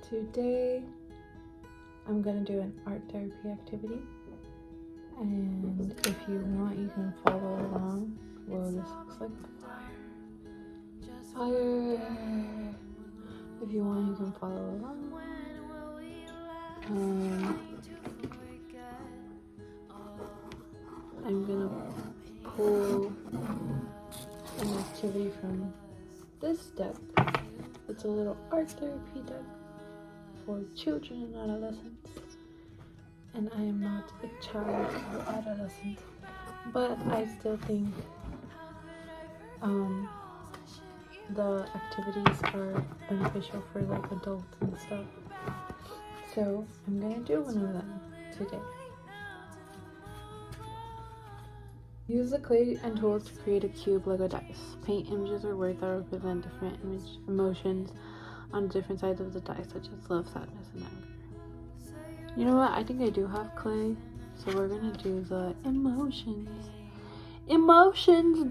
Today I'm gonna do an art therapy activity, and if you want you can follow along. Whoa, this looks like fire. If you want you can follow along. I'm gonna pull an activity from this deck. It's a little art therapy deck for children and adolescents, and I am not a child or adolescent, but I still think the activities are beneficial for like adults and stuff, so I'm gonna do one of them today. Use the clay and tools to create a cube like a dice. Paint images or words that represent different emotions on different sides of the dice, such as love, sadness, and anger. You know what? I think I do have clay, so we're gonna do the emotions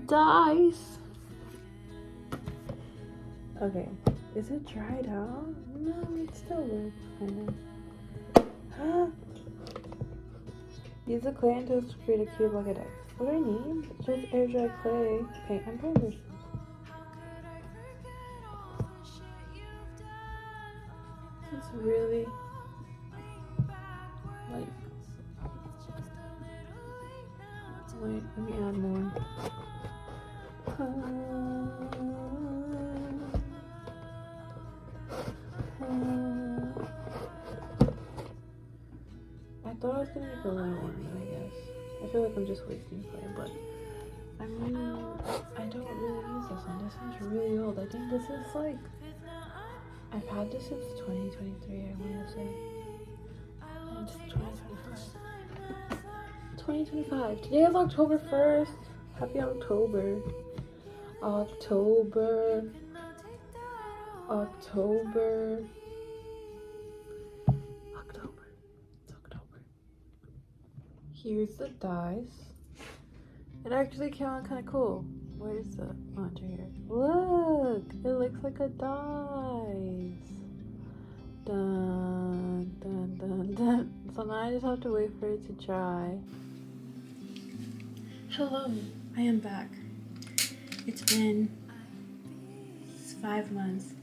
dice. Okay, is it dried out? No, it still works kind of. Use the clay and tools to create a cube like a dice. What do I need? Just air dry clay, paint, and paintbrush. This is really like. Wait, let me add more. I thought I was gonna make a little one, I guess. I feel like I'm just wasting clay, but I mean, I don't really use this one. This one's really old. I think this is like, I've had this since 2023, I want to say. And it's 2025. 2025. Today is October 1st. Happy October. October. It's October. Here's the dice. It actually came out kind of cool. Where's the launcher here? Look! It looks like a dice. Dun, dun, dun, dun. So now I just have to wait for it to dry. Hello, I am back. It's been 5 months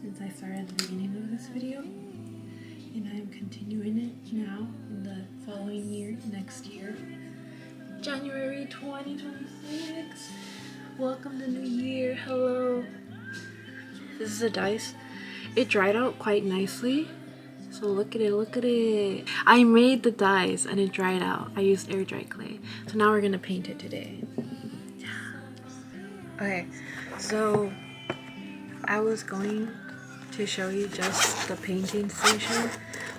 since I started the beginning of this video, and I am continuing it now in the following year, next year. January 2026. Welcome to New Year. Hello. This is a dice. It dried out quite nicely. So look at it. I made the dice and it dried out. I used air dry clay. So now we're gonna paint it today. Okay, so I was going to show you just the painting station,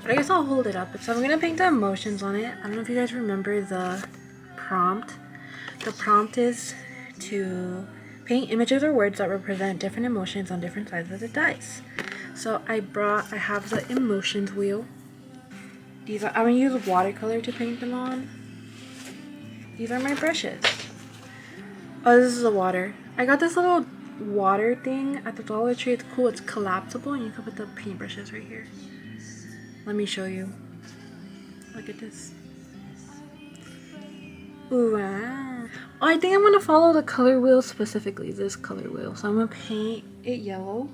but I guess I'll hold it up. So I'm gonna paint the emotions on it. I don't know if you guys remember the prompt. The prompt is to paint images or words that represent different emotions on different sides of the dice. So I have the emotions wheel. I'm gonna use watercolor to paint them on. These are my brushes. Oh, this is the water. I got this little water thing at the Dollar Tree. It's cool. It's collapsible, and you can put the paintbrushes right here. Let me show you. Look at this. Ooh, ah. Oh, I think I'm gonna follow the color wheel specifically, this color wheel. So I'm gonna paint it yellow.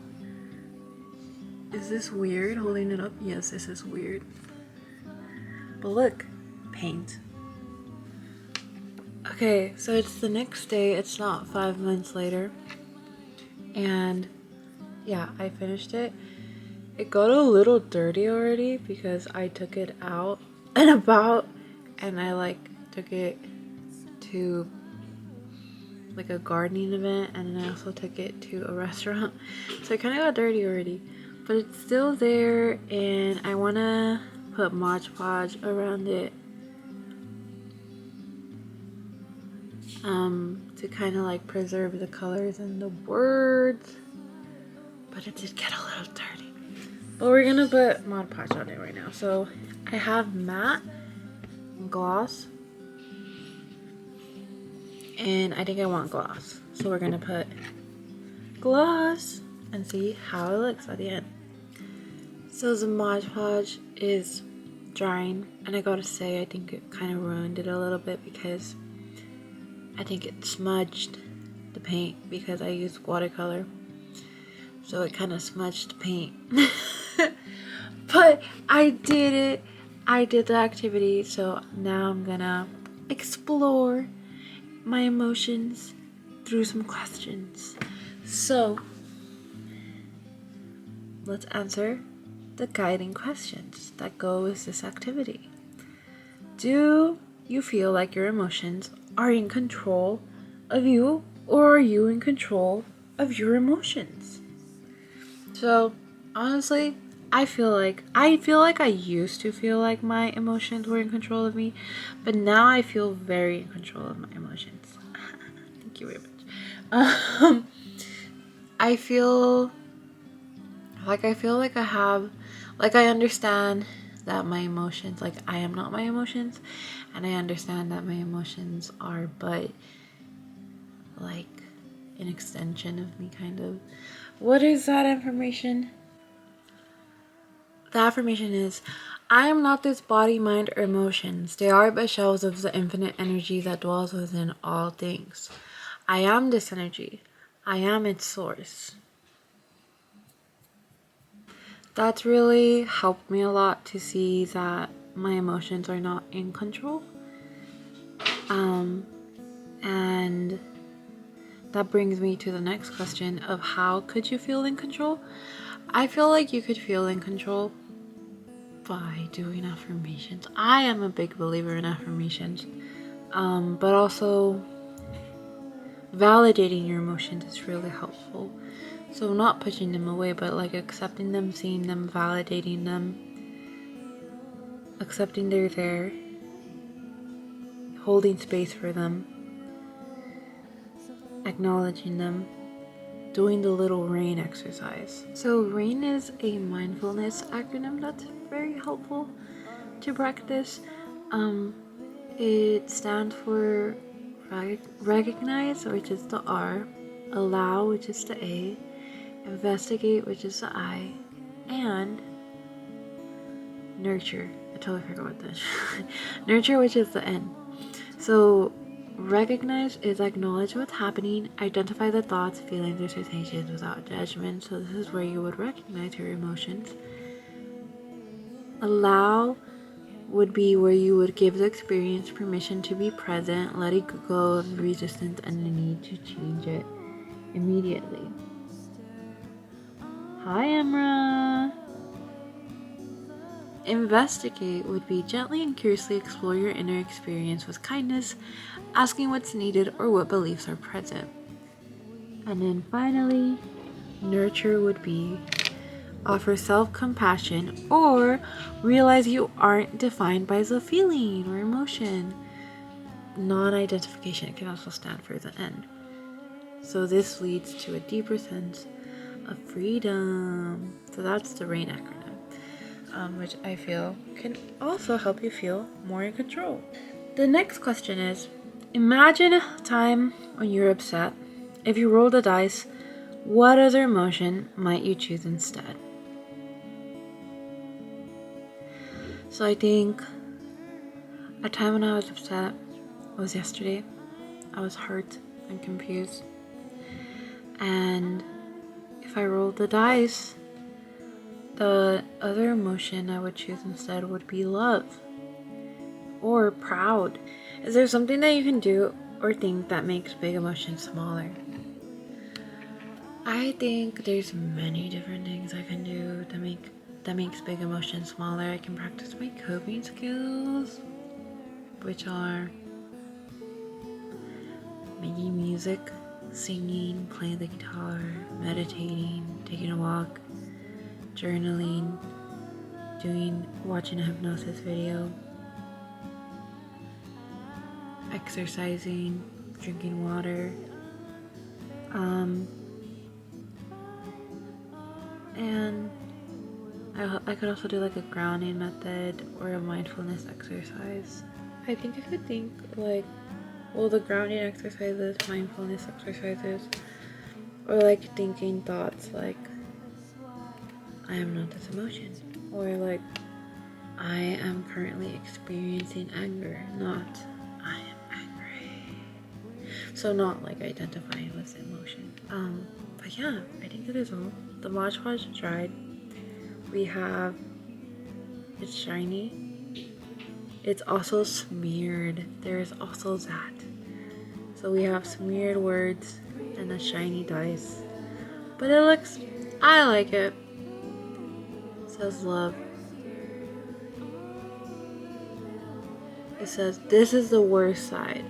Is this weird holding it up? Yes, this is weird. But look, paint. Okay, so it's the next day. It's not 5 months later. And yeah, I finished it. It got a little dirty already because I took it out and about, and I like took it to like a gardening event, and then I also took it to a restaurant. So it kind of got dirty already, but it's still there, and I want to put Mod Podge around it to kind of like preserve the colors and the words, but it did get a little dirty. But we're gonna put Mod Podge on it right now. So I have matte and gloss, and I think I want gloss, so we're gonna put gloss and see how it looks at the end. So the Mod Podge is drying, and I gotta say, I think it kind of ruined it a little bit because I think it smudged the paint because I used watercolor. So it kind of smudged the paint. But I did it. I did the activity, so now I'm gonna explore my emotions through some questions. So let's answer the guiding questions that go with this activity. Do you feel like your emotions are in control of you, or are you in control of your emotions? So honestly, I feel like I used to feel like my emotions were in control of me, but now I feel very in control of my emotions. Thank you very much. I feel like I have, like, I understand that my emotions, like, I am not my emotions, and I understand that my emotions are but like an extension of me, kind of. What is that information? The affirmation is, I am not this body, mind, or emotions. They are but shells of the infinite energy that dwells within all things. I am this energy. I am its source. That's really helped me a lot to see that my emotions are not in control. And that brings me to the next question of how could you feel in control? I feel like you could feel in control by doing affirmations. I am a big believer in affirmations, but also validating your emotions is really helpful. So not pushing them away, but like accepting them, seeing them, validating them, accepting they're there, holding space for them, acknowledging them, doing the little RAIN exercise. So RAIN is a mindfulness acronym that's very helpful to practice. It stands for recognize, which is the R, allow, which is the A, investigate, which is the I, and nurture. I totally forgot what this. Nurture, which is the N. So recognize is acknowledge what's happening, identify the thoughts, feelings, or sensations without judgment. So this is where you would recognize your emotions. Allow would be where you would give the experience permission to be present, letting go of resistance and the need to change it immediately. Hi, Emra. Investigate would be gently and curiously explore your inner experience with kindness, asking what's needed or what beliefs are present. And then finally, nurture would be offer self-compassion or realize you aren't defined by the feeling or emotion. Non-identification can also stand for the N. So this leads to a deeper sense of freedom. So that's the RAIN acronym, which I feel can also help you feel more in control. The next question is, imagine a time when you're upset. If you roll the dice, what other emotion might you choose instead? So I think a time when I was upset was yesterday. I was hurt and confused. And if I rolled the dice, the other emotion I would choose instead would be love or proud. Is there something that you can do or think that makes big emotions smaller? I think there's many different things I can do that makes big emotions smaller. I can practice my coping skills, which are making music, singing, playing the guitar, meditating, taking a walk, journaling, watching a hypnosis video, exercising, drinking water, and I could also do like a grounding method or a mindfulness exercise. I think I could think like, well, the grounding exercises, mindfulness exercises, or like thinking thoughts like, I am not this emotion. Or like, I am currently experiencing anger, not I am angry. So not like identifying with the emotion. But yeah, I think that is all. The Mod Podge dried. We have, it's shiny. It's also smeared. There is also that. So we have smeared words and a shiny dice. But it looks, I like it. It says love. It says, this is the worst side.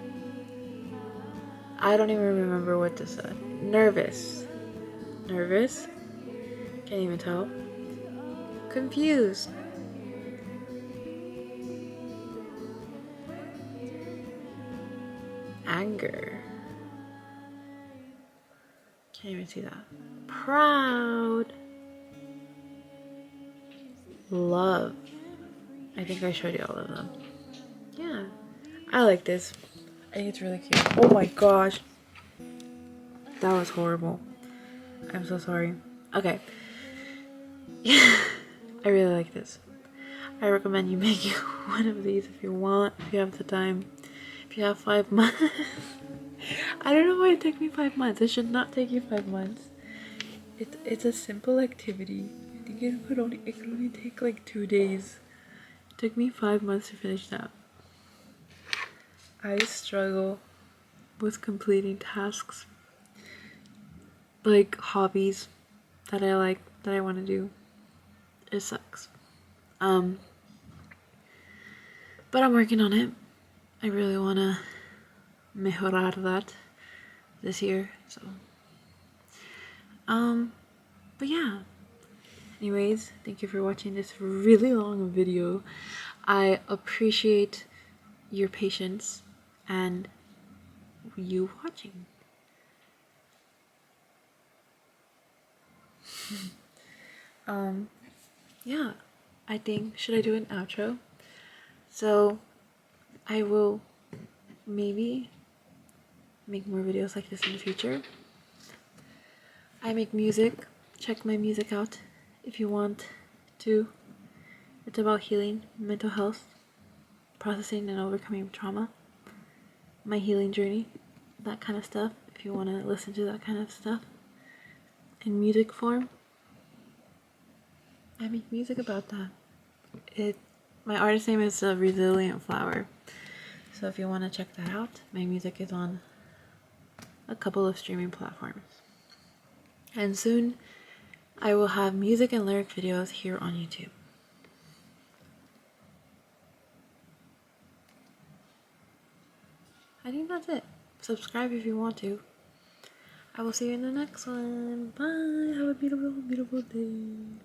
I don't even remember what this said. Nervous. Nervous? Can't even tell. Confused. Anger. Can't even see that. Proud. Love. I think I showed you all of them. Yeah. I like this. I think it's really cute. Oh my gosh. That was horrible. I'm so sorry. Okay. I really like this. I recommend you make one of these if you want, if you have the time. If you have 5 months. I don't know why it took me 5 months. It should not take you 5 months. It's a simple activity. I think it could only take like 2 days. It took me 5 months to finish that. I struggle with completing tasks, like hobbies that I like, that I want to do. It sucks. But I'm working on it. I really want to mejorar that this year, so but yeah, anyways, thank you for watching this really long video. I appreciate your patience and you watching. Yeah, I think, should I do an outro? So I will maybe make more videos like this in the future. I make music. Check my music out if you want to. It's about healing, mental health, processing and overcoming trauma, my healing journey, that kind of stuff. If you want to listen to that kind of stuff in music form, I make music about that. My artist name is Resilient Flower. So if you want to check that out, my music is on a couple of streaming platforms. And soon I will have music and lyric videos here on YouTube. I think that's it. Subscribe if you want to. I will see you in the next one. Bye. Have a beautiful, beautiful day.